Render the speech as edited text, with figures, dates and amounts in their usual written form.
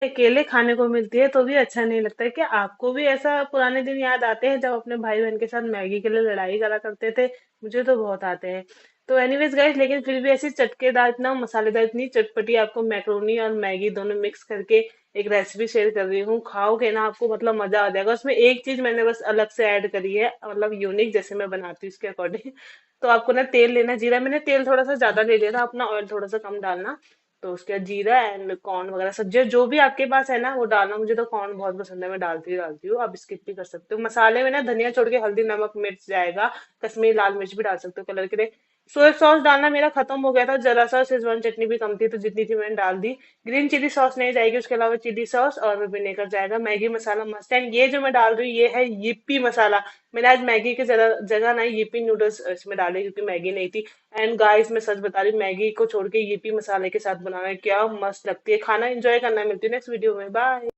अकेले खाने को मिलती है तो भी अच्छा नहीं लगता है। क्या आपको भी ऐसा पुराने दिन याद आते हैं जब अपने भाई बहन के साथ मैगी के लिए लड़ाई करा करते थे? मुझे तो बहुत आते हैं। तो एनीवेज गाइस, लेकिन फिर भी ऐसी चटकेदार, इतना मसालेदार, इतनी चटपटी आपको मैक्रोनी और मैगी दोनों मिक्स करके एक रेसिपी शेयर कर रही हूँ। खाओगे ना, आपको मतलब मजा आ जाएगा। उसमें एक चीज मैंने बस अलग से ऐड करी है, मतलब यूनिक, जैसे मैं बनाती हूँ उसके अकॉर्डिंग। तो आपको ना तेल लेना, जीरा, मैंने तेल थोड़ा सा ज्यादा ले लिया था, अपना ऑयल थोड़ा सा कम डालना। तो उसके बाद जीरा एंड कॉर्न वगैरह सब जो भी आपके पास है ना वो डालना। मुझे तो कॉर्न बहुत पसंद है, मैं डालती हूँ, आप स्किप भी कर सकते हो। मसाले में ना धनिया छोड़ के हल्दी, नमक, मिर्च जाएगा। कश्मीरी लाल मिर्च भी डाल सकते हो कलर के लिए। सोया सॉस डालना मेरा खत्म हो गया था, जरा सा शेजवान चटनी भी कम थी तो जितनी थी मैंने डाल दी। ग्रीन चिली सॉस नहीं जाएगी, उसके अलावा चिली सॉस और विनेगर जाएगा। मैगी मसाला मस्ट, एंड ये जो मैं डाल रही हूँ ये है yippee मसाला। मैंने आज मैगी की जगह जगह ना yippee नूडल्स इसमें डाले, क्योंकि मैगी नहीं थी। एंड गाइस, मैं सच बता रही हूँ, मैगी को छोड़ के yippee मसाले के साथ बनाना क्या मस्त लगती है। खाना एंजॉय करना। मिलती है नेक्स्ट वीडियो में, बाय।